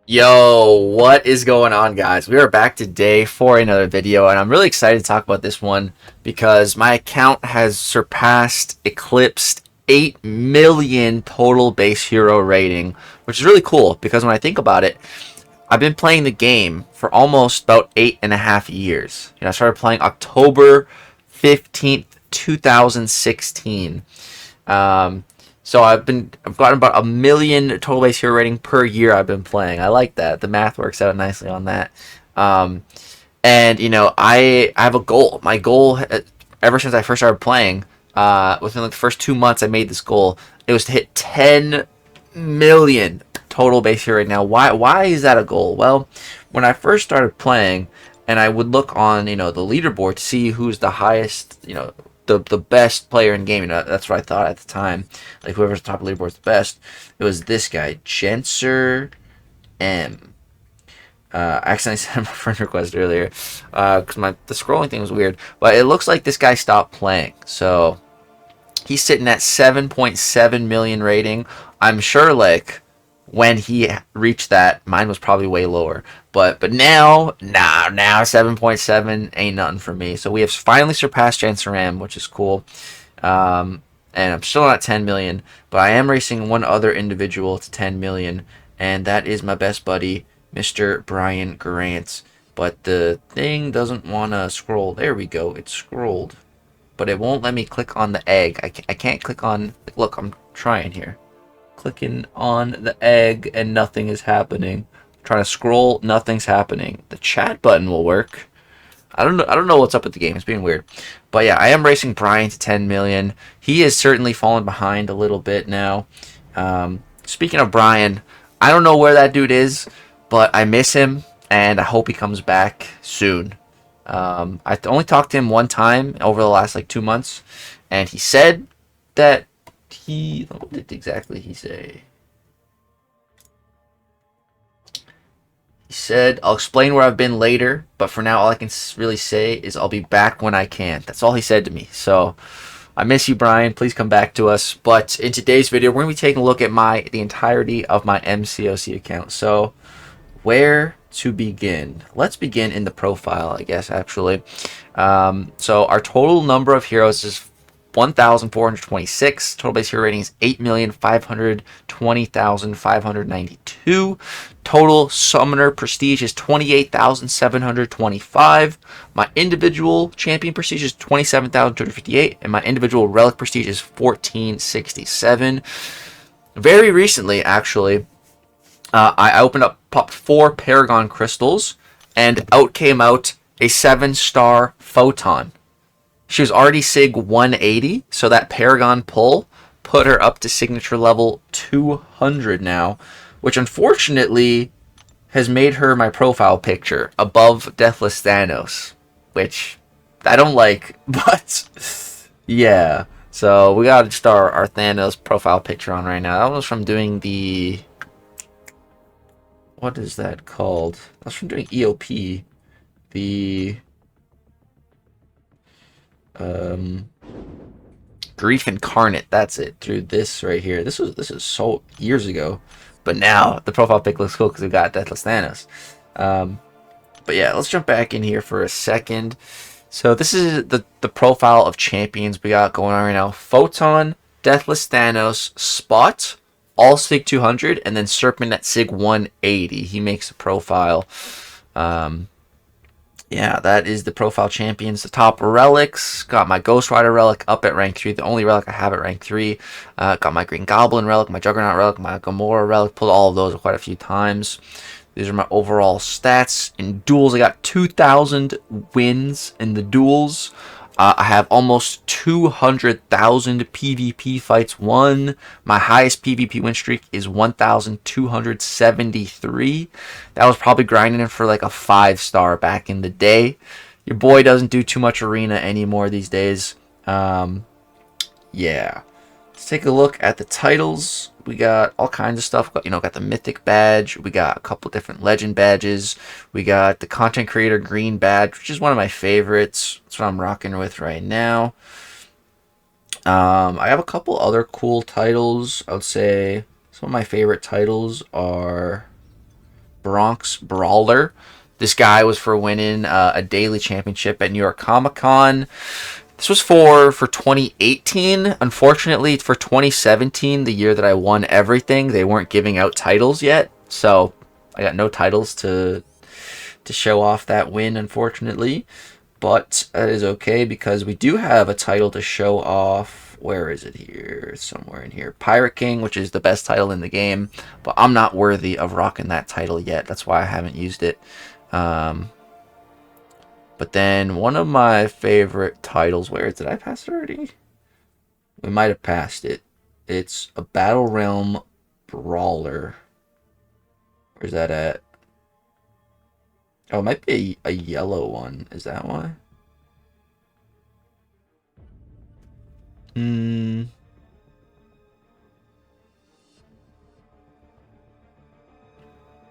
Yo, what is going on, guys? We are back today for another video, and I'm really excited to talk about this one because my account has eclipsed 8 million total base hero rating, which is really cool because when I think about it, I've been playing the game for almost about 8.5 years. I started playing October 15th, 2016. Um, so I've gotten about 1 million total base hero rating per year I've been playing. I like that. The math works out nicely on that. Um, and I have a goal. My goal, ever since I first started playing, within like the first 2 months, I made this goal. It was to hit 10 million total base hero rating. Now, why is that a goal? Well, when I first started playing, and I would look on the leaderboard to see who's the highest, the best player in gaming. That's what I thought at the time. Like whoever's the top leaderboard is the best. It was this guy, Genser M. I accidentally sent him a friend request earlier because the scrolling thing was weird. But it looks like this guy stopped playing. So he's sitting at 7.7 million rating. I'm sure like when he reached that, mine was probably way lower. But now 7.7 ain't nothing for me. So we have finally surpassed Jansaram, which is cool. And I'm still not 10 million, but I am racing one other individual to 10 million, and that is my best buddy, Mr. Brian Grant. But the thing doesn't want to scroll. There we go. It scrolled, but it won't let me click on the egg. I can't click on. Look, I'm trying here. Clicking on the egg and nothing is happening. Trying to scroll, nothing's happening. The chat button will work. I don't know what's up with the game. It's being weird. But yeah, I am racing Brian to 10 million. He has certainly fallen behind a little bit now. Speaking of Brian, I don't know where that dude is, but I miss him and I hope he comes back soon. I only talked to him one time over the last like 2 months, and he said that what did exactly he say? He said, I'll explain where I've been later, but for now, all I can really say is I'll be back when I can. That's all he said to me. So I miss you, Brian. Please come back to us. But in today's video, we're going to be taking a look at the entirety of my MCOC account. So where to begin? Let's begin in the profile, I guess, actually. So our total number of heroes is 1,426. Total base hero rating is 8,520,592. Total summoner prestige is 28,725. My individual champion prestige is 27,258, and my individual relic prestige is 1467. Very recently, actually, I popped 4 Paragon crystals, and out came a 7-star photon. She was already Sig 180, so that Paragon pull put her up to signature level 200 now, which unfortunately has made her my profile picture above Deathless Thanos, which I don't like, but yeah. So we got just our Thanos profile picture on right now. That was from doing the... What is that called? That was from doing EOP. The... Grief Incarnate, that's it. Through this right here. This is so years ago, but now the profile pic looks cool because we got Deathless Thanos. But yeah, let's jump back in here for a second. So this is the profile of champions we got going on right now. Photon, Deathless Thanos, Spot, all Sig 200, and then Serpent at Sig 180. He makes the profile. Yeah, that is the profile champions. The top relics, got my Ghost Rider relic up at rank 3, the only relic I have at rank 3. Got my Green Goblin relic, my Juggernaut relic, my Gamora relic. Pulled all of those quite a few times. These are my overall stats. In duels, I got 2,000 wins in the duels. I have almost 200,000 PvP fights won. My highest PvP win streak is 1,273. That was probably grinding for like a 5-star back in the day. Your boy doesn't do too much arena anymore these days. Yeah. Let's take a look at the titles. We got all kinds of stuff. Got the Mythic badge. We got a couple different Legend badges. We got the Content Creator Green badge, which is one of my favorites. That's what I'm rocking with right now. I have a couple other cool titles. I would say some of my favorite titles are Bronx Brawler. This guy was for winning a daily championship at New York Comic Con. This was for 2018. Unfortunately, for 2017, the year that I won everything, they weren't giving out titles yet. So I got no titles to show off that win, unfortunately. But that is okay because we do have a title to show off. Where is it here? Somewhere in here. Pirate King, which is the best title in the game. But I'm not worthy of rocking that title yet. That's why I haven't used it. But then one of my favorite titles, where did I pass it already? We might have passed it. It's a Battle Realm Brawler. Where's that at? Oh, it might be a yellow one. Is that why?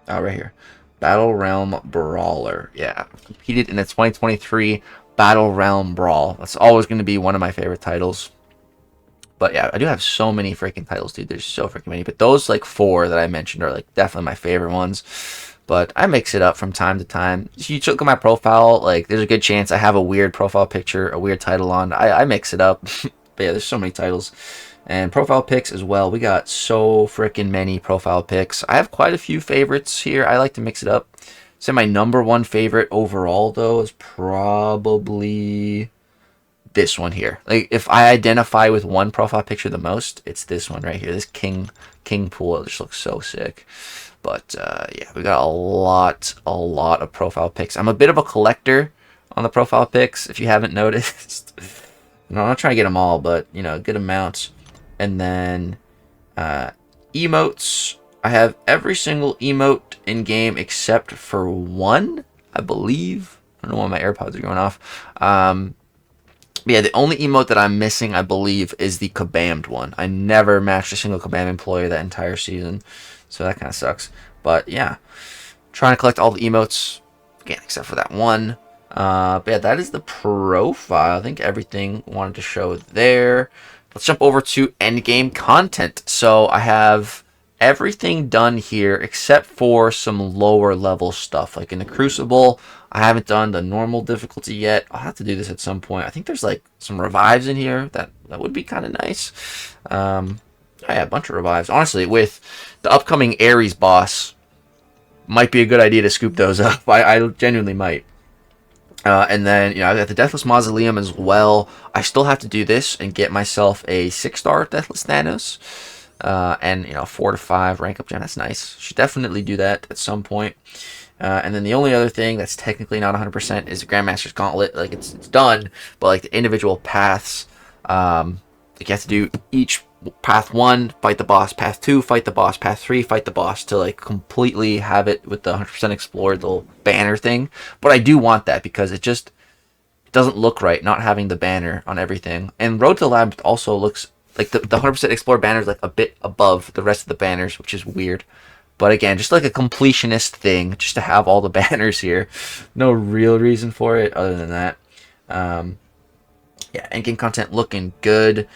Oh, right here. Battle Realm Brawler. Yeah. Competed in the 2023 Battle Realm Brawl. That's always going to be one of my favorite titles. But yeah, I do have so many freaking titles, dude. There's so freaking many. But those like 4 that I mentioned are like definitely my favorite ones. But I mix it up from time to time. If you look at my profile, like there's a good chance I have a weird profile picture, a weird title on. I mix it up. But yeah, there's so many titles. And profile pics as well. We got so freaking many profile pics. I have quite a few favorites here. I like to mix it up. So my number 1 favorite overall, though, is probably this one here. Like, if I identify with one profile picture the most, it's this one right here. This king pool. It just looks so sick. But yeah, we got a lot of profile pics. I'm a bit of a collector on the profile pics, if you haven't noticed. I'm not trying to get them all, but you know, good amounts. And then emotes. I have every single emote in game except for one, I believe. I don't know why my AirPods are going off. Yeah, the only emote that I'm missing, I believe, is the Kabammed one. I never matched a single Kabam employee that entire season, so that kind of sucks. But yeah, trying to collect all the emotes again, except for that one. But yeah, that is the profile. I think everything wanted to show there. Let's jump over to endgame content. So I have everything done here except for some lower level stuff. Like in the Crucible, I haven't done the normal difficulty yet. I'll have to do this at some point. I think there's like some revives in here. That would be kind of nice. Yeah, a bunch of revives. Honestly, with the upcoming Ares boss, might be a good idea to scoop those up. I genuinely might. And then, you know, I got the Deathless Mausoleum as well. I still have to do this and get myself a 6-star Deathless Thanos. And, you know, 4 to 5 rank up gem. That's nice. Should definitely do that at some point. And then the only other thing that's technically not 100% is the Grandmaster's Gauntlet. Like, it's done, but, like, the individual paths, like, you have to do each path 1, fight the boss, path 2, fight the boss, path 3, fight the boss, to like completely have it with the 100% explored little banner thing. But I do want that because it just doesn't look right not having the banner on everything. And Road to the Lab also looks like the 100% explored banner is like a bit above the rest of the banners, which is weird. But again, just like a completionist thing, just to have all the banners here. No real reason for it other than that. Yeah, endgame content looking good.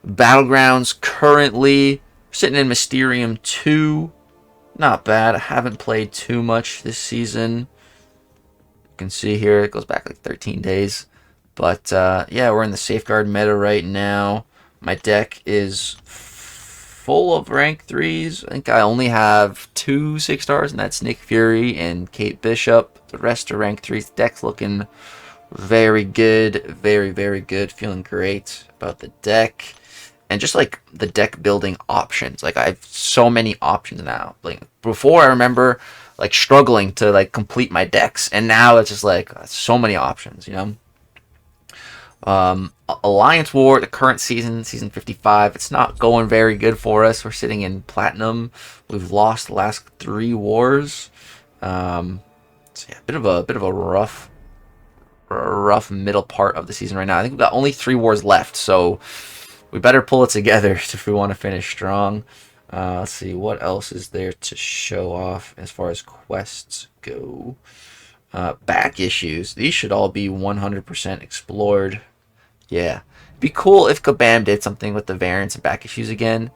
Battlegrounds currently sitting in Mysterium 2. Not bad. I haven't played too much this season. You can see here it goes back like 13 days. But yeah, we're in the Safeguard meta right now. My deck is full of rank 3s. I think I only have 2 6-stars, and that's Nick Fury and Kate Bishop. The rest are rank 3s. Deck's looking very good. Very, very good. Feeling great about the deck. And just like the deck building options, like I have so many options now. Like before, I remember like struggling to like complete my decks, and now it's just like so many options, you know. Alliance War, the current season 55, it's not going very good for us. We're sitting in Platinum. We've lost the last 3 wars. So yeah, a bit of a rough middle part of the season right now. I think we've got only 3 wars left, so we better pull it together if we want to finish strong. Let's see, what else is there to show off as far as quests go? Back issues. These should all be 100% explored. Yeah. It'd be cool if Kabam did something with the variants and back issues again.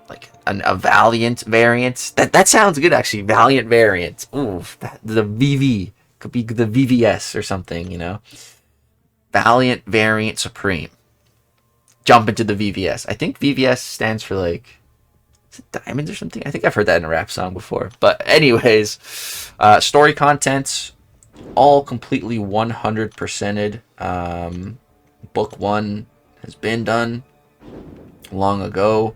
like a Valiant variant. That sounds good actually. Valiant variant. Ooh, the VV could be the VVS or something. You know, Valiant variant Supreme. Jump into the VVS. I think VVS stands for like, is it diamonds or something? I think I've heard that in a rap song before. But anyways, story content, all completely 100%ed. Book 1 has been done long ago.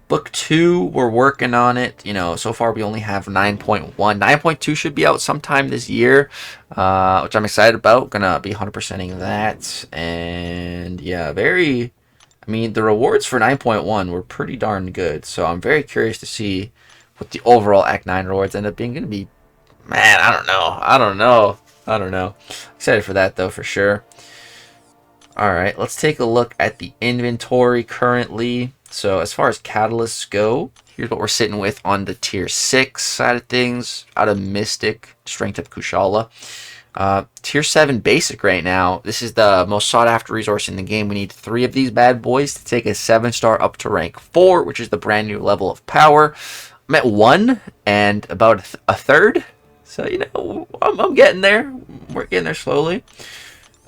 Book 2, we're working on it. You know, so far we only have 9.1. 9.2 should be out sometime this year, which I'm excited about. Gonna be 100%ing that. And yeah, I mean, the rewards for 9.1 were pretty darn good. So I'm very curious to see what the overall Act 9 rewards end up being. Gonna be, man, I don't know. Excited for that though, for sure. Alright, let's take a look at the inventory currently. So as far as catalysts go, here's what we're sitting with on the tier 6 side of things. Out of Mystic, strength of Kushala. Tier 7 basic right now. This is the most sought after resource in the game. We need 3 of these bad boys to take a 7-star up to rank 4, which is the brand new level of power. I'm at 1 and about a third. So, you know, I'm getting there. We're getting there slowly.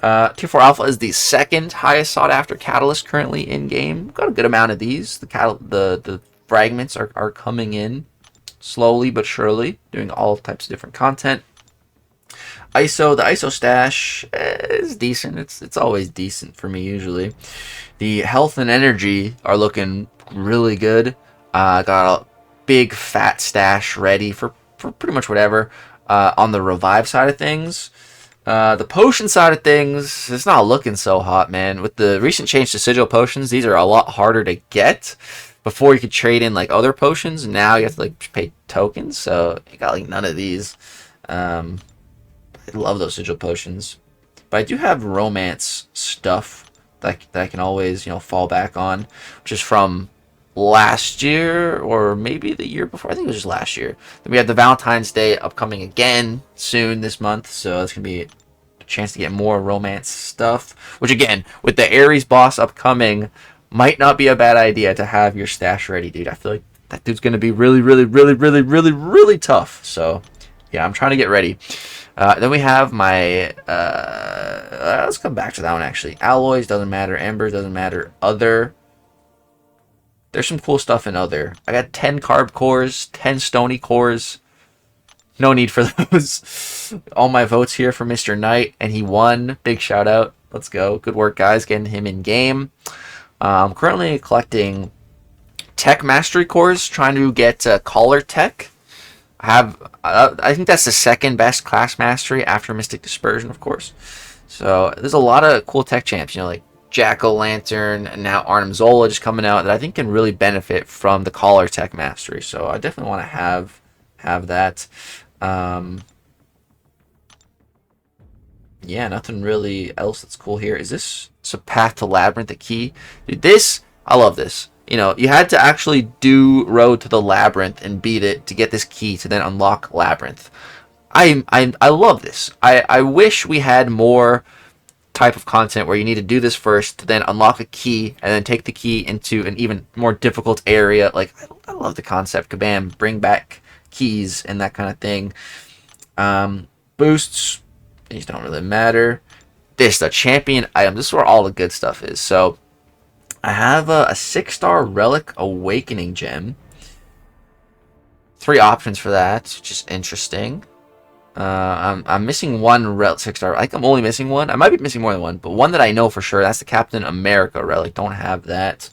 Tier 4 Alpha is the second highest sought after catalyst currently in game. Got a good amount of these. The fragments are coming in slowly but surely, doing all types of different content. The ISO stash is decent. It's always decent for me usually. The health and energy are looking really good. Got a big fat stash ready for pretty much whatever. On the revive side of things. The potion side of things, it's not looking so hot, man. With the recent change to sigil potions, these are a lot harder to get. Before you could trade in like other potions, now you have to like pay tokens. So you got like none of these. I love those sigil potions, but I do have romance stuff that I can always, you know, fall back on, which is from last year or maybe the year before. I think it was just last year. Then we have the Valentine's Day upcoming again soon this month, so it's gonna be a chance to get more romance stuff, which again, with the Ares boss upcoming, might not be a bad idea to have your stash ready, dude. I feel like that dude's gonna be really tough. So yeah, I'm trying to get ready. Then we have my let's come back to that one actually. Alloys doesn't matter, embers doesn't matter, other. There's some cool stuff in other. I got 10 carb cores, 10 stony cores. No need for those. All my votes here for Mr. Knight, and he won. Big shout out. Let's go. Good work, guys, getting him in game. I'm currently collecting tech mastery cores, trying to get collar tech. I think that's the second best class mastery after Mystic Dispersion, of course. So there's a lot of cool tech champs, you know, like Jack-O-Lantern, and now Arnim Zola just coming out that I think can really benefit from the collar tech mastery. So I definitely want to have that. Yeah, nothing really else that's cool here. Is this a path to Labyrinth, the key? Dude, I love this. You know, you had to actually do Road to the Labyrinth and beat it to get this key to then unlock Labyrinth. I love this. I wish we had more type of content where you need to do this first to then unlock a key and then take the key into an even more difficult area. Like, I love the concept. Kabam, bring back keys and that kind of thing. Boosts, these don't really matter. The champion item, this is where all the good stuff is. So I have a 6-star Relic Awakening gem. 3 options for that, which is interesting. I'm missing one 6-star. I think I'm only missing one. I might be missing more than one, but one that I know for sure, that's the Captain America relic. Don't have that.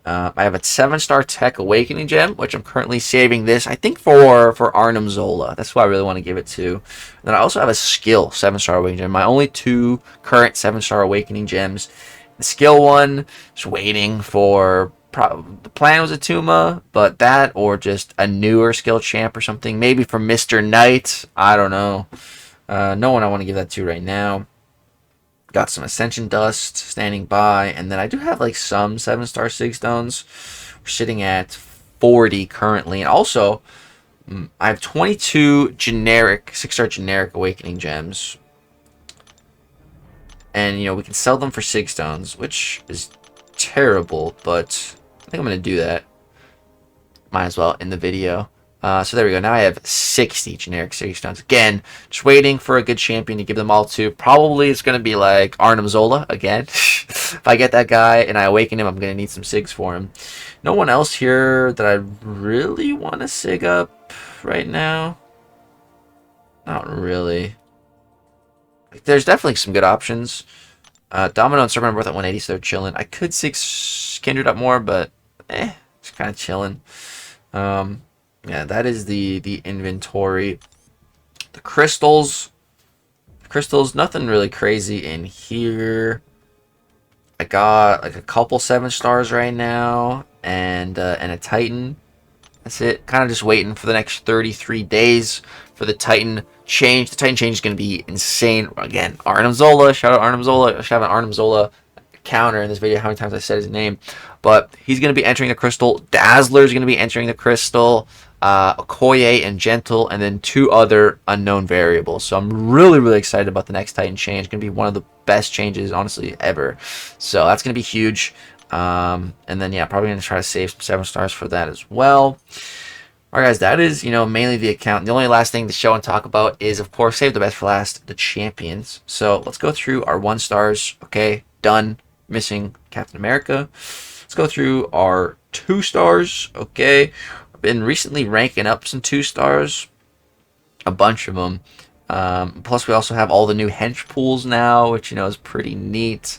I have a 7-star Tech Awakening gem, which I'm currently saving this, I think, for Arnim Zola. That's what I really want to give it to. And then I also have a skill 7-star Awakening gem. My only 2 current 7-star Awakening gems. The skill one, just waiting for. The plan was a Tuma, but that or just a newer skill champ or something. Maybe from Mr. Knight. I don't know. No one I want to give that to right now. Got some Ascension Dust standing by. And then I do have like some 7-star Sig Stones. We're sitting at 40 currently. And also, I have 22 generic, 6-star generic Awakening gems. And, you know, we can sell them for Sig Stones, which is terrible, but I think I'm going to do that. might as well in the video. So there we go. Now I have 60 generic city stones. Again, just waiting for a good champion to give them all to. Probably it's going to be like Arnim Zola again. If I get that guy and I awaken him, I'm going to need some SIGs for him. No one else here that I really want to SIG up right now. Not really. There's definitely some good options. Domino and Serpent are both at 180, so they're chilling. I could SIG Kindred up more, but it's kind of chilling. Yeah, that is the inventory. The crystals, nothing really crazy in here. I got like a couple 7 stars right now, and a Titan. That's it. Kind of just waiting for the next 33 days for the Titan change. The Titan change is going to be insane. Again, Arnim Zola. Shout out Arnim Zola. I should have an Arnim Zola counter in this video. How many times I said his name? But he's going to be entering the crystal. Dazzler is going to be entering the crystal. Okoye and Gentle, and then 2 other unknown variables. So I'm really, really excited about the next Titan change. It's going to be one of the best changes, honestly, ever. So that's going to be huge. And then, yeah, probably going to try to save some 7 stars for that as well. All right, guys, that is, mainly the account. The only last thing to show and talk about is, of course, save the best for last, the champions. So let's go through our 1 stars. Okay, done. Missing Captain America. Let's go through our 2 stars. Okay. Been recently ranking up some 2 stars, a bunch of them. Plus, we also have all the new hench pools now, which is pretty neat.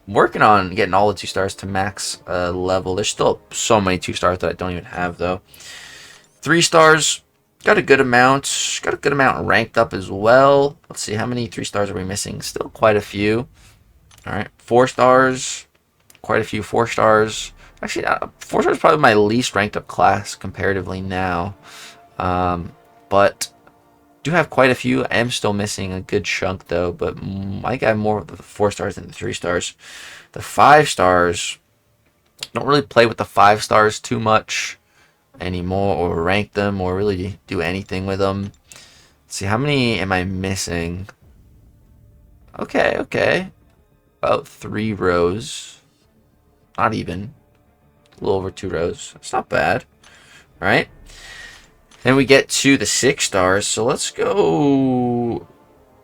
Working on getting all the 2 stars to max level. There's still so many 2 stars that I don't even have though. 3 stars, got a good amount. Got a good amount ranked up as well. Let's see, how many 3 stars are we missing? Still quite a few. All right, 4 stars, quite a few 4 stars. Actually, 4 stars is probably my least ranked up class comparatively now. But do have quite a few. I am still missing a good chunk though, but I think I have more of the 4 stars than the 3 stars. The 5 stars, don't really play with the 5 stars too much anymore, or rank them, or really do anything with them. Let's see, how many am I missing? Okay. About 3 rows. Not even. A little over 2 rows. It's not bad. All right. Then we get to the 6 stars. So let's go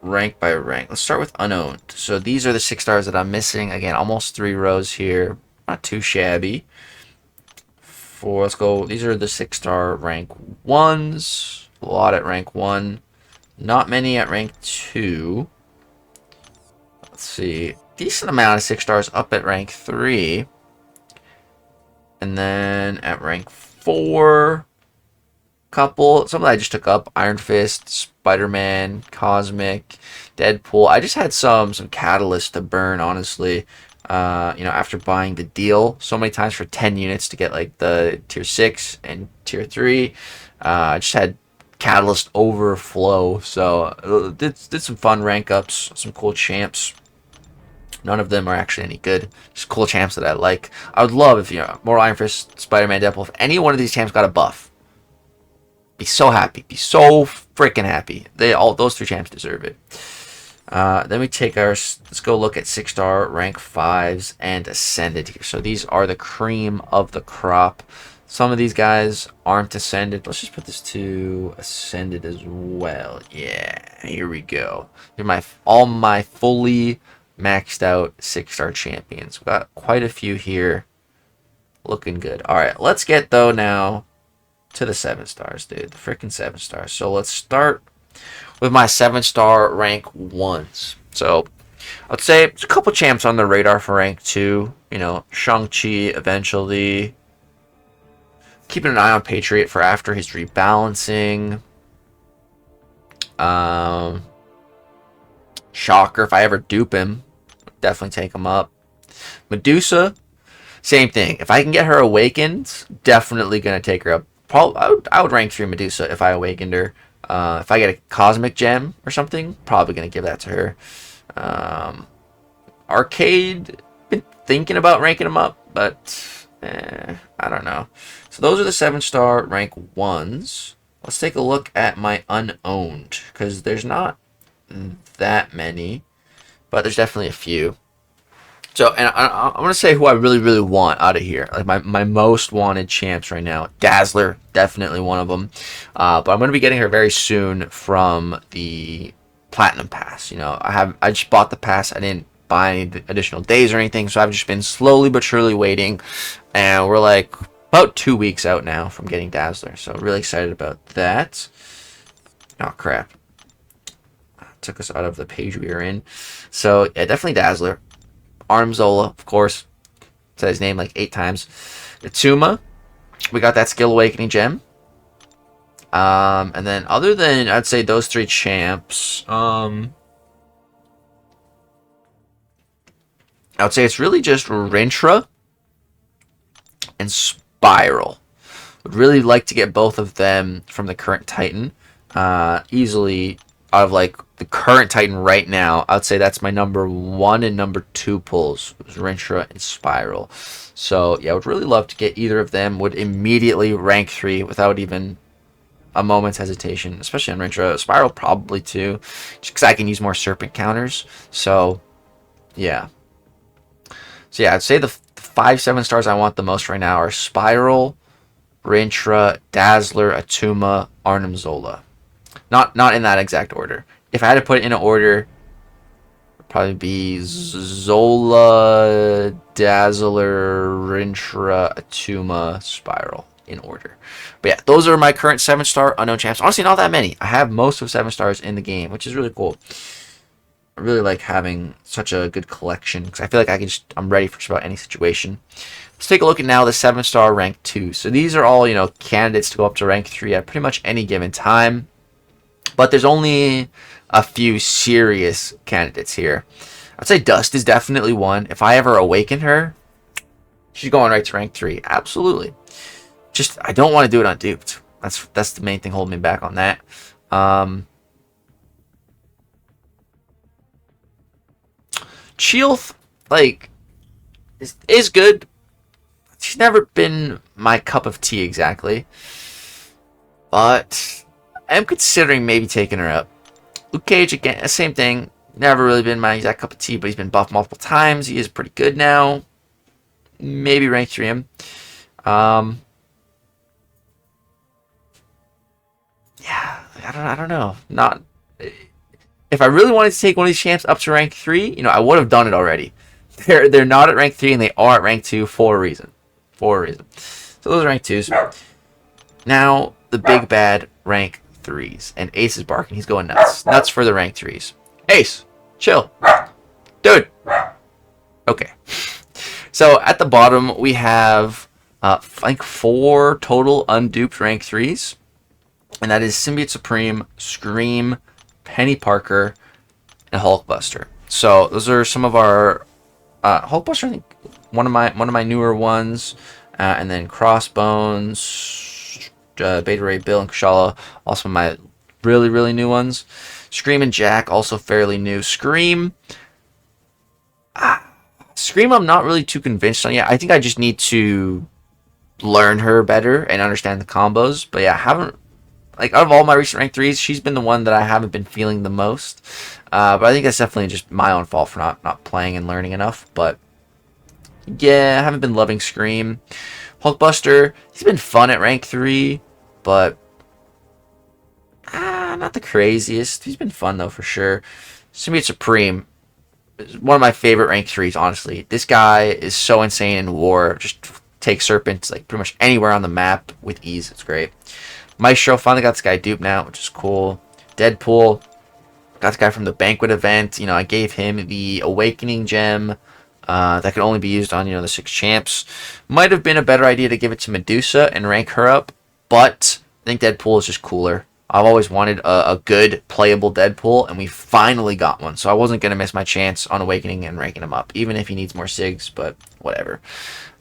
rank by rank. Let's start with unowned. So these are the 6 stars that I'm missing. Again, almost 3 rows here. Not too shabby. Let's go. These are the 6-star rank 1s. A lot at rank 1. Not many at rank 2. Let's see. Decent amount of 6 stars up at rank 3. And then at rank 4, some that I just took up: Iron Fist, Spider-Man, Cosmic, Deadpool. I just had some catalyst to burn, honestly. After buying the deal so many times for 10 units to get like the tier 6 and tier 3. I just had catalyst overflow. So did some fun rank ups, some cool champs. None of them are actually any good. Just cool champs that I like. I would love if, more Iron Fist, Spider-Man, Deadpool. If any one of these champs got a buff, be so happy. Be so freaking happy. Those 3 champs deserve it. Then we take let's go look at 6-star, rank 5s, and Ascended here. So these are the cream of the crop. Some of these guys aren't Ascended. Let's just put this to Ascended as well. Yeah, here we go. They're all my fully maxed out 6-star champions. We've got quite a few here. Looking good. Alright, let's get though now to the 7 stars, dude. The freaking 7 stars. So let's start with my 7-star rank 1s. So I'd say there's a couple champs on the radar for rank 2. Shang-Chi eventually. Keeping an eye on Patriot for after his rebalancing. Shocker, if I ever dupe him, definitely take him up. Medusa, same thing. If I can get her awakened, definitely gonna take her up. I would rank 3 Medusa if I awakened her. If I get a Cosmic Gem or something, probably gonna give that to her. Arcade, been thinking about ranking him up, but I don't know. So those are the 7-star rank 1s. Let's take a look at my unowned, because there's not that many, but there's definitely a few. So, and I'm going to say who I really, really want out of here. Like my most wanted champs right now. Dazzler, definitely one of them. But I'm going to be getting her very soon from the Platinum Pass. You know, I just bought the pass. I didn't buy any additional days or anything. So I've just been slowly but surely waiting. And we're like about 2 weeks out now from getting Dazzler. So really excited about that. Oh, crap. Took us out of the page we were in. So, yeah, definitely Dazzler. Armzola, of course. Said his name like 8 times. Atuma. We got that Skill Awakening gem. And then other than, I'd say, those 3 champs, I would say it's really just Rintra and Spiral. Would really like to get both of them from the current Titan. Easily out of like the current Titan right now, I'd say that's my number 1 and number 2 pulls, Rintra and Spiral. So yeah, I would really love to get either of them. Would immediately rank 3 without even a moment's hesitation, especially on Rintra. Spiral probably too, just because I can use more Serpent counters. So yeah. So yeah, I'd say the 5 7-stars I want the most right now are Spiral, Rintra, Dazzler, Atuma, Arnimzola. Not in that exact order. If I had to put it in an order, it'd probably be Zola, Dazzler, Rintra, Atuma, Spiral in order. But yeah, those are my current 7-star unknown champs. Honestly, not that many. I have most of 7 stars in the game, which is really cool. I really like having such a good collection because I feel like I'm ready for just about any situation. Let's take a look at now the 7-star rank 2. So these are all, candidates to go up to rank 3 at pretty much any given time. But there's only a few serious candidates here. I'd say Dust is definitely one. If I ever awaken her, she's going right to rank 3. Absolutely. Just, I don't want to do it unduped. That's the main thing holding me back on that. Chilth, is good. She's never been my cup of tea exactly. But I am considering maybe taking her up. Luke Cage, again, same thing. Never really been my exact cup of tea, but he's been buffed multiple times. He is pretty good now. Maybe rank 3 him. Yeah, I don't know. Not if I really wanted to take one of these champs up to rank 3, I would have done it already. They're not at rank 3 and they are at rank 2 for a reason. So those are rank 2s. Now the big bad rank 3s, and Ace is barking. He's going nuts for the rank 3s. Ace, chill, dude. Okay. So at the bottom we have I think 4 total unduped rank 3s. And that is Symbiote Supreme, Scream, Penny Parker, and Hulkbuster. So those are some of our Hulkbuster. I think one of my newer ones, and then Crossbones, Beta Ray Bill, and Kushala, also my really new ones. Scream and Jack, also fairly new. Scream, I'm not really too convinced on yet. I think I just need to learn her better and understand the combos. But yeah, I haven't. Out of all my recent rank 3s, she's been the one that I haven't been feeling the most. But I think that's definitely just my own fault for not playing and learning enough. But yeah, I haven't been loving Scream. Hulkbuster, he's been fun at rank 3, but not the craziest. He's been fun though for sure. Symbiote Supreme is one of my favorite rank 3s, honestly. This guy is so insane in war. Just take Serpent pretty much anywhere on the map with ease. It's great. Maestro, finally got this guy duped now, which is cool. Deadpool, got the guy from the Banquet event. I gave him the Awakening gem that could only be used on, the 6 champs. Might have been a better idea to give it to Medusa and rank her up, but I think Deadpool is just cooler. I've always wanted a good, playable Deadpool, and we finally got one. So I wasn't going to miss my chance on Awakening and ranking him up, even if he needs more SIGs, but whatever.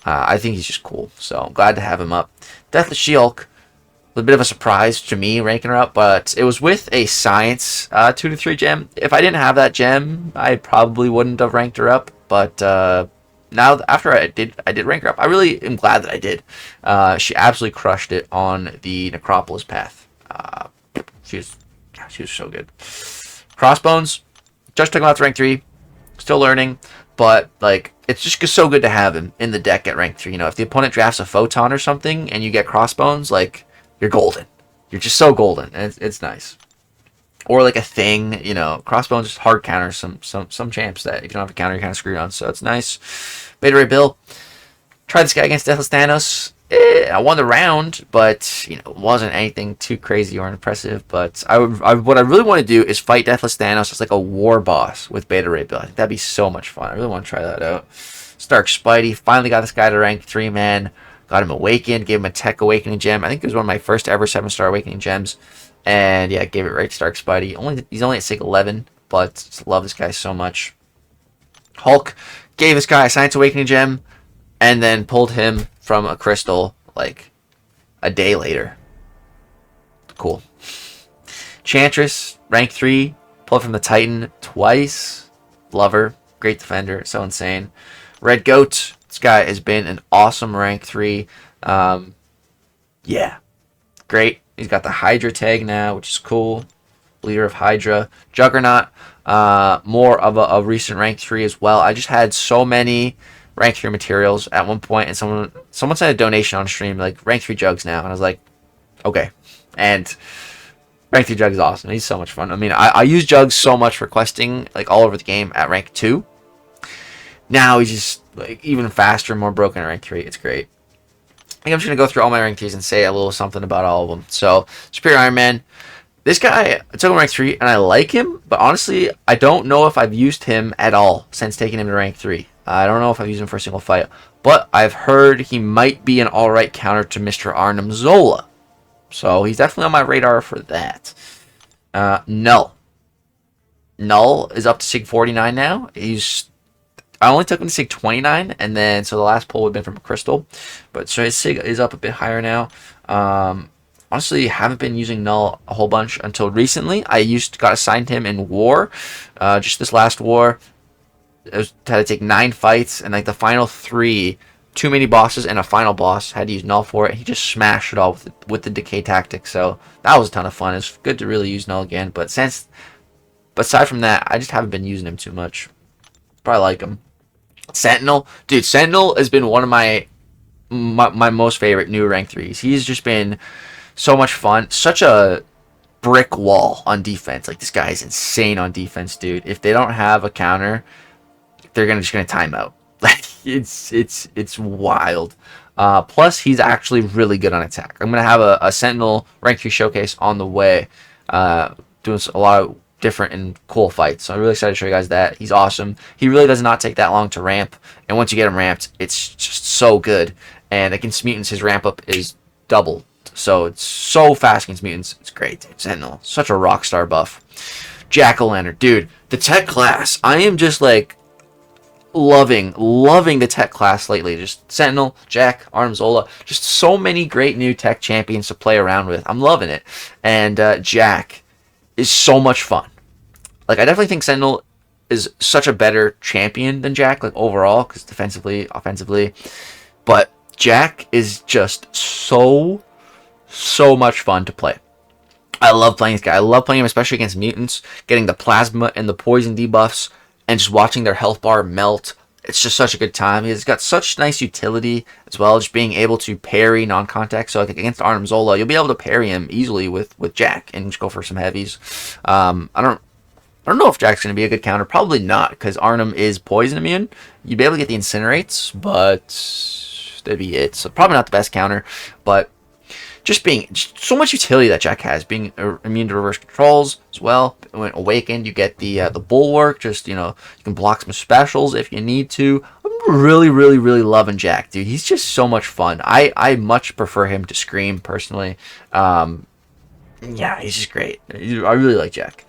I think he's just cool, so I'm glad to have him up. Deathless She-Hulk. A bit of a surprise to me ranking her up, but it was with a Science 2 to 3 gem. If I didn't have that gem, I probably wouldn't have ranked her up. But now, after I did rank her up, I really am glad that I did. She absolutely crushed it on the Necropolis path. She was so good. Crossbones, just took him out to rank 3. Still learning. but like it's just so good to have him in the deck at rank 3. You know, if the opponent drafts a photon or something and you get crossbones, like you're golden. You're just so golden, and it's nice. Or like a thing, you know, crossbones just hard counters some champs that if you don't have a counter, you're kind of screwed on. So it's nice. Beta Ray Bill. Tried this guy against Deathless Thanos. I won the round, but you know, it wasn't anything too crazy or impressive. But what I really want to do is fight Deathless Thanos as like a war boss with Beta Ray Bill. I think that'd be so much fun. I really want to try that out. Stark Spidey. Finally got this guy to rank 3, man. Got him awakened. Gave him a Tech Awakening gem. I think it was one of my first ever 7-star Awakening gems. And yeah, gave it right to Stark Spidey. He's only at Sig 11, but just love this guy so much. Hulk gave this guy a Science Awakening gem, and then pulled him from a crystal like a day later. Cool. Chantress, rank 3, pulled from the Titan twice. Love her. Great defender. So insane. Red Goat. This guy has been an awesome rank 3. Yeah. Great. He's got the Hydra tag now, which is cool. Leader of Hydra. Juggernaut. More of a recent rank 3 as well. I just had so many rank 3 materials at one point, and someone sent a donation on stream, like, rank 3 Jugs now, and I was like, okay. And rank 3 Jugs is awesome. He's so much fun. I mean, I use Jugs so much for questing, like, all over the game at rank 2. Now he's just, like, even faster, more broken at rank 3. It's great. I think I'm just going to go through all my rank 3s and say a little something about all of them. So, Superior Iron Man. This guy, I took him rank 3, and I like him, but honestly, I don't know if I've used him at all since taking him to rank 3. I don't know if I've used him for a single fight, but I've heard he might be an alright counter to Mr. Arnim Zola. So, he's definitely on my radar for that. Null. Null is up to Sig 49 now. I only took him to Sig 29, and then, so the last pull would have been from a crystal. But so his Sig is up a bit higher now. Honestly, haven't been using Null a whole bunch until recently. Got assigned him in War. Just this last War. Had to take 9 fights, and like the final 3, too many bosses and a final boss, had to use Null for it. He just smashed it all with the decay tactic, so that was a ton of fun. It's good to really use Null again, but aside from that, I just haven't been using him too much. Probably like him. Sentinel, dude. Sentinel has been one of my most favorite new rank 3s. He's just been so much fun. Such a brick wall on defense. Like, this guy is insane on defense, dude. If they don't have a counter, they're just gonna time out. Like, it's wild. Plus, he's actually really good on attack. I'm gonna have a Sentinel rank 3 showcase on the way. Doing a lot of different and cool fights. So I'm really excited to show you guys that. He's awesome. He really does not take that long to ramp, and once you get him ramped, it's just so good. And against mutants, his ramp up is double. So it's so fast against mutants. It's great, dude. Sentinel, such a rock star buff. Jack-o'-lantern, dude. The tech class, I am just like loving the tech class lately. Just Sentinel, Jack, Arnim Zola, just so many great new tech champions to play around with. I'm loving it. And Jack is so much fun. Like, I definitely think Sentinel is such a better champion than Jack, like, overall, because defensively, offensively. But Jack is just so much fun to play. I love playing this guy. I love playing him, especially against mutants, getting the plasma and the poison debuffs, and just watching their health bar melt. It's just such a good time. He's got such nice utility as well, just being able to parry non-contact. So, like, against Arnim Zola, you'll be able to parry him easily with Jack and just go for some heavies. I don't know if Jack's going to be a good counter. Probably not, because Arnim is poison immune. You'd be able to get the incinerates, but that'd be it. So probably not the best counter, but just so much utility that Jack has, being immune to reverse controls as well. When awakened, you get the bulwark. Just, you can block some specials if you need to. I'm really loving Jack, dude. He's just so much fun. I much prefer him to Scream personally. Yeah, he's just great. I really like Jack.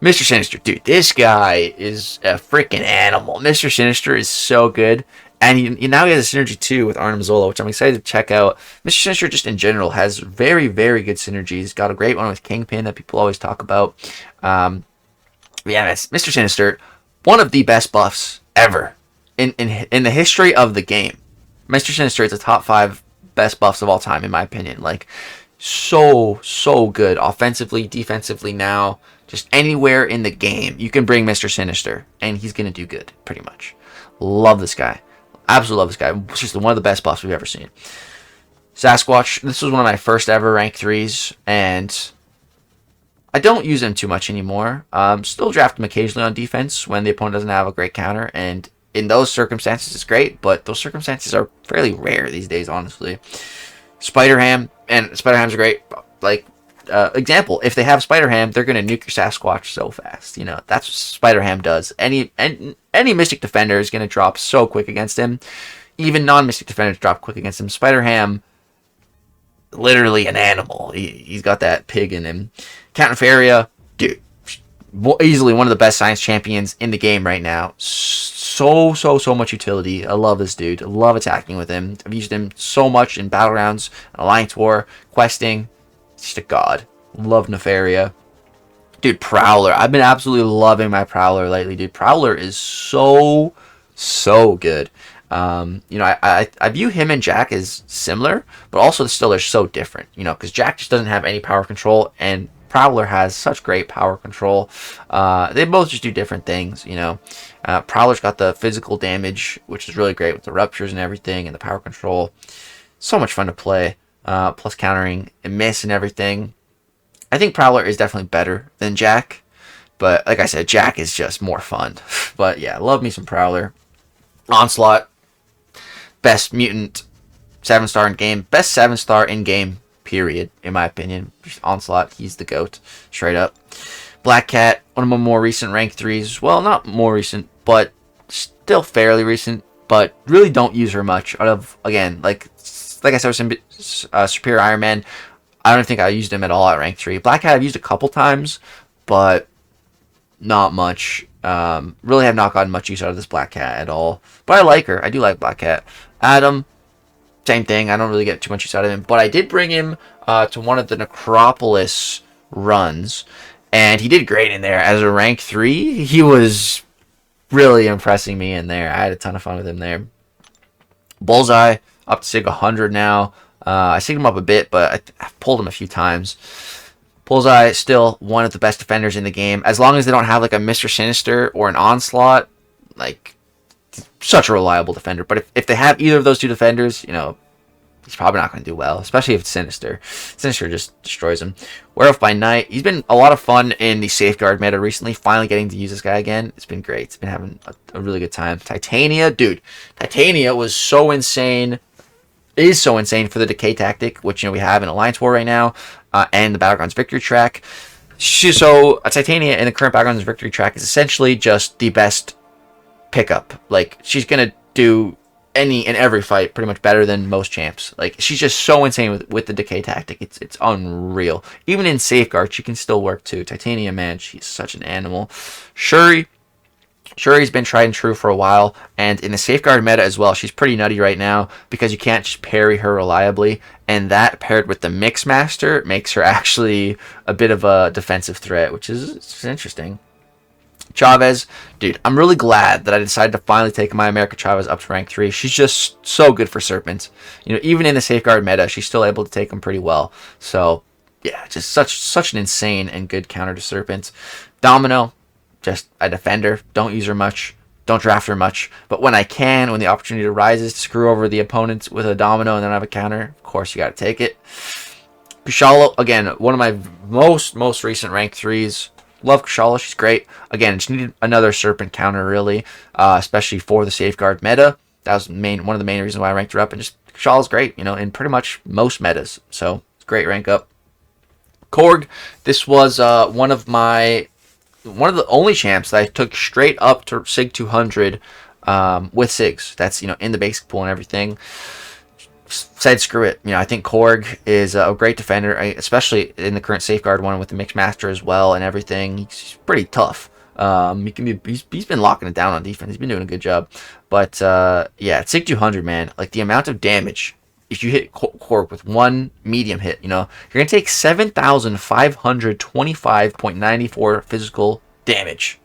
Mr. Sinister, dude, this guy is a freaking animal. Mr. Sinister is so good. And he now has a synergy too with Arnim Zola, which I'm excited to check out. Mr. Sinister just in general has very good synergies. He's got a great one with Kingpin that people always talk about. Yeah, Mr. Sinister, one of the best buffs ever in the history of the game. Mr. Sinister is a top 5 best buffs of all time, in my opinion. Like, so good offensively, defensively now. Just anywhere in the game, you can bring Mr. Sinister, and he's going to do good, pretty much. Love this guy. Absolutely love this guy. It's just one of the best buffs we've ever seen. Sasquatch, this was one of my first ever rank 3s, and I don't use him too much anymore. Still draft him occasionally on defense when the opponent doesn't have a great counter, and in those circumstances it's great, but those circumstances are fairly rare these days, honestly. Spider-Ham, and Spider-Ham's great. Like, example, if they have Spider-Ham, they're going to nuke your Sasquatch so fast. You know, that's what Spider-Ham does. Any Mystic Defender is going to drop so quick against him. Even non-Mystic Defenders drop quick against him. Spider-Ham, literally an animal. He's got that pig in him. Captain Feria, dude, easily one of the best science champions in the game right now. So much utility. I love this dude. I love attacking with him. I've used him so much in Battlegrounds, Alliance War, questing. He's just a god. Love Nefaria. Dude, Prowler. I've been absolutely loving my Prowler lately, dude. Prowler is so good. You know, I view him and Jack as similar, but also still they're so different, you know, because Jack just doesn't have any power control, and Prowler has such great power control. They both just do different things, you know. Prowler's got the physical damage, which is really great with the ruptures and everything, and the power control. So much fun to play, plus countering and miss and everything. I think Prowler is definitely better than Jack, but like I said, Jack is just more fun. But yeah, love me some Prowler. Onslaught, best mutant 7-star in game, best 7-star in game, period, in my opinion. Onslaught, he's the GOAT, straight up. Black Cat, one of my more recent rank 3s. Well, not more recent, but still fairly recent, but really don't use her much. Out of, again, like I said with Superior Iron Man, I don't think I used him at all at rank 3. Black Cat I've used a couple times, but not much. Really have not gotten much use out of this Black Cat at all. But I like her. I do like Black Cat. Adam, same thing. I don't really get too much use out of him. But I did bring him to one of the Necropolis runs, and he did great in there. As a rank 3, he was really impressing me in there. I had a ton of fun with him there. Bullseye, up to Sig 100 now. I sigged him up a bit, but I've pulled him a few times. Bullseye is still one of the best defenders in the game. As long as they don't have like a Mr. Sinister or an Onslaught, like, such a reliable defender. But if they have either of those two defenders, you know, he's probably not going to do well, especially if it's Sinister. Sinister just destroys him. Werewolf by Night, he's been a lot of fun in the Safeguard meta recently. Finally getting to use this guy again. It's been great. It's been having a really good time. Titania, dude. Titania was so insane. Is so insane for the decay tactic, which, you know, we have in Alliance War right now, and the Battlegrounds Victory Track. So Titania in the current Battlegrounds Victory Track is essentially just the best pickup. Like, she's gonna do any and every fight pretty much better than most champs. Like, she's just so insane with the decay tactic. It's unreal. Even in Safeguard, she can still work too. Titania, man, she's such an animal. Shuri's been tried and true for a while, and in the Safeguard meta as well, she's pretty nutty right now because you can't just parry her reliably, and that paired with the Mixmaster makes her actually a bit of a defensive threat, which is interesting. Chavez, dude, I'm really glad that I decided to finally take my America Chavez up to rank 3. She's just so good for Serpent. You know, even in the Safeguard meta, she's still able to take them pretty well. So, yeah, just such an insane and good counter to Serpent. Domino, just a defender. Don't use her much. Don't draft her much. But when I can, when the opportunity arises to screw over the opponent with a Domino and then have a counter, of course you got to take it. Kushala, again, one of my most recent rank 3s. Love Kushala. She's great. Again, just needed another Serpent counter, really, especially for the Safeguard meta. That was one of the main reasons why I ranked her up. And just Kushala's great, you know, in pretty much most metas. So it's a great rank up. Korg, this was one of the only champs that I took straight up to Sig 200 with Sigs. That's, you know, in the basic pool and everything. Said screw it. You know, I think Korg is a great defender, especially in the current Safeguard one with the Mixed Master as well and everything. He's pretty tough. He's been locking it down on defense. He's been doing a good job. But yeah, at Sig 200, man, like the amount of damage if you hit Korg with one medium hit, you know, you're going to take 7,525.94 physical damage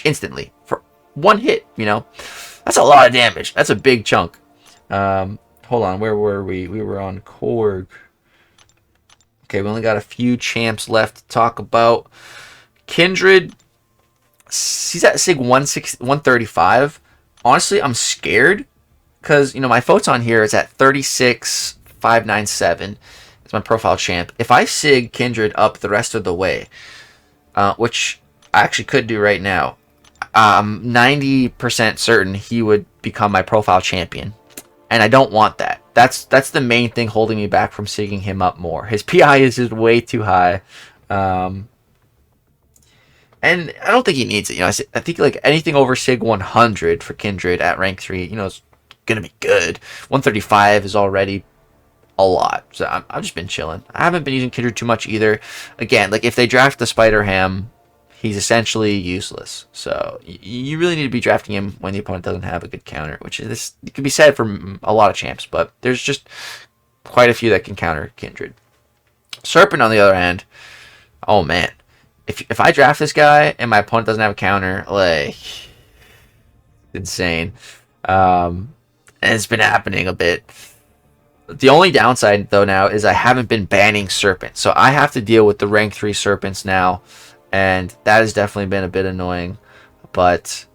instantly for one hit, you know. That's a lot of damage. That's a big chunk. Hold on, where were we? We were on Korg. Okay, we only got a few champs left to talk about. Kindred, he's at Sig 135. honestly, I'm scared because, my Photon here is at 36,597. It's my profile champ. If I Sig Kindred up the rest of the way, which I actually could do right now, 90% certain he would become my profile champion. And I don't want that. That's the main thing holding me back from Sigging him up more. His PI is just way too high. And I don't think he needs it. I think like anything over Sig 100 for Kindred at rank 3, is going to be good. 135 is already a lot. So I've just been chilling. I haven't been using Kindred too much either. Again, like if they draft the Spider Ham, he's essentially useless. So you really need to be drafting him when the opponent doesn't have a good counter, which is it can be said for a lot of champs, but there's just quite a few that can counter Kindred. Serpent, on the other hand, oh man, if I draft this guy and my opponent doesn't have a counter, like insane. And it's been happening a bit. The only downside though now is I haven't been banning Serpent, so I have to deal with the rank 3 Serpents now. And that has definitely been a bit annoying, but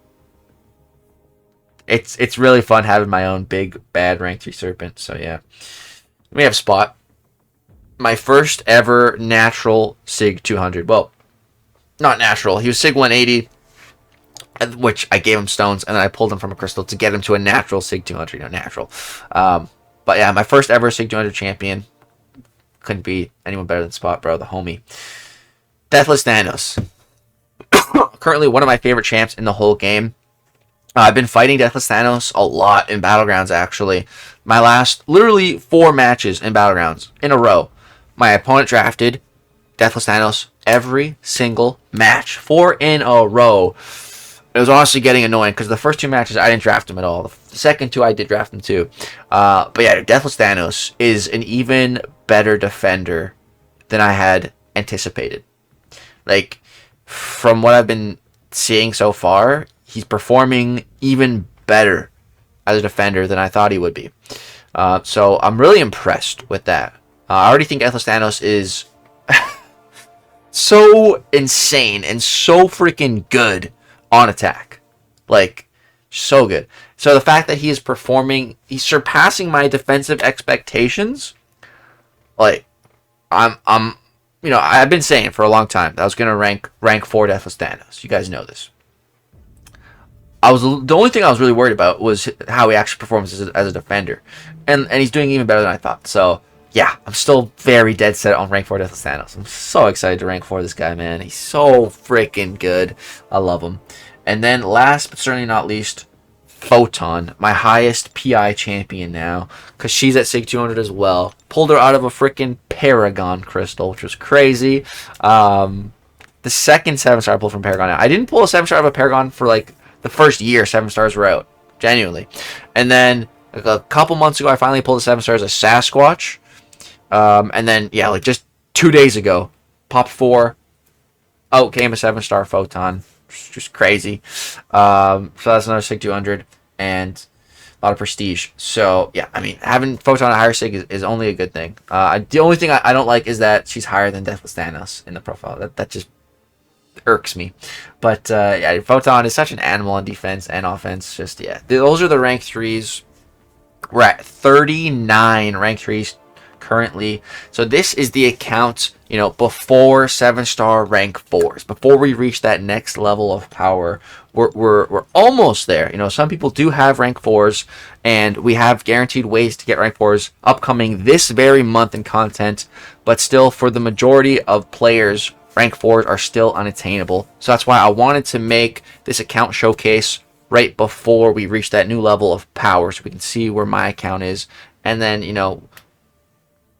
it's really fun having my own big bad rank 3 Serpent. So yeah, we have Spot, my first ever natural Sig 200. Well, not natural. He was Sig 180, which I gave him stones, and then I pulled him from a crystal to get him to a natural Sig 200. Natural. But yeah, my first ever Sig 200 champion. Couldn't be anyone better than Spot, bro, the homie. Deathless Thanos. Currently one of my favorite champs in the whole game. I've been fighting Deathless Thanos a lot in Battlegrounds, actually. My last, literally 4 matches in Battlegrounds in a row. My opponent drafted Deathless Thanos every single match. 4 in a row. It was honestly getting annoying because the first 2 matches I didn't draft him at all. The second 2 I did draft him too. But yeah, Deathless Thanos is an even better defender than I had anticipated. Like, from what I've been seeing so far, he's performing even better as a defender than I thought he would be. So I'm really impressed with that. I already think Deathless Thanos is so insane and so freaking good on attack. Like, so good. So the fact that he is performing, he's surpassing my defensive expectations. Like, I've been saying for a long time that I was going to rank 4 Deathless Thanos. You guys know this. The only thing I was really worried about was how he actually performs as a defender. And he's doing even better than I thought. So, yeah, I'm still very dead set on rank 4 Deathless Thanos. I'm so excited to rank 4 this guy, man. He's so freaking good. I love him. And then last but certainly not least, Photon, my highest PI champion now, because she's at Sig 200 as well. Pulled her out of a freaking Paragon crystal, which was crazy. The second 7-star I pulled from Paragon now. I didn't pull a 7-star out of a Paragon for like the first year 7 stars were out, genuinely. And then like a couple months ago, I finally pulled a 7-star as a Sasquatch. And then yeah, like just 2 days ago, popped 4. Out came a 7-star Photon. Just crazy. So that's another Sig 200 and a lot of prestige. So yeah, I mean, having Photon at higher Sig is only a good thing. The only thing I don't like is that she's higher than Deathless Thanos in the profile. That just irks me. But yeah, Photon is such an animal on defense and offense. Just yeah, those are the rank 3s. We're at 39 rank 3s currently. So this is the account, before 7-star rank 4s. Before we reach that next level of power, we're almost there. Some people do have rank 4s, and we have guaranteed ways to get rank 4s upcoming this very month in content. But still, for the majority of players, rank 4s are still unattainable. So that's why I wanted to make this account showcase right before we reach that new level of power, so we can see where my account is. And then,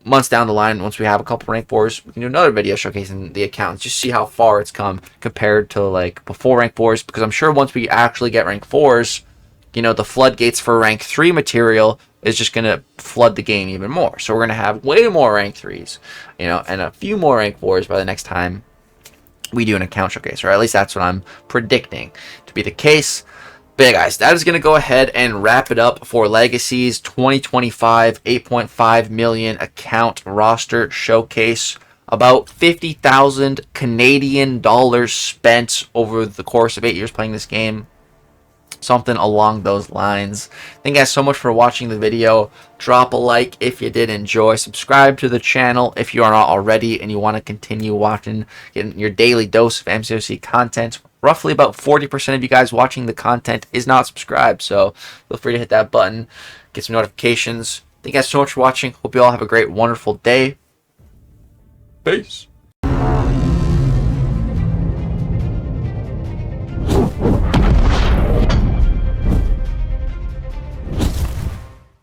months down the line, once we have a couple rank 4s, we can do another video showcasing the account, just see how far it's come compared to like before rank 4s, because I'm sure once we actually get rank 4s, the floodgates for rank 3 material is just going to flood the game even more. So we're going to have way more rank 3s, and a few more rank 4s by the next time we do an account showcase, or at least that's what I'm predicting to be the case. But yeah, guys, that is going to go ahead and wrap it up for Lagacy's 2025 8.5 million account roster showcase. About 50,000 Canadian dollars spent over the course of 8 years playing this game. something along those lines. Thank you guys so much for watching the video. Drop a like if you did enjoy. Subscribe to the channel if you are not already and you want to continue watching, getting your daily dose of MCOC content. Roughly about 40% of you guys watching the content is not subscribed, so feel free to hit that button, get some notifications. Thank you guys so much for watching. Hope you all have a great, wonderful day. Peace.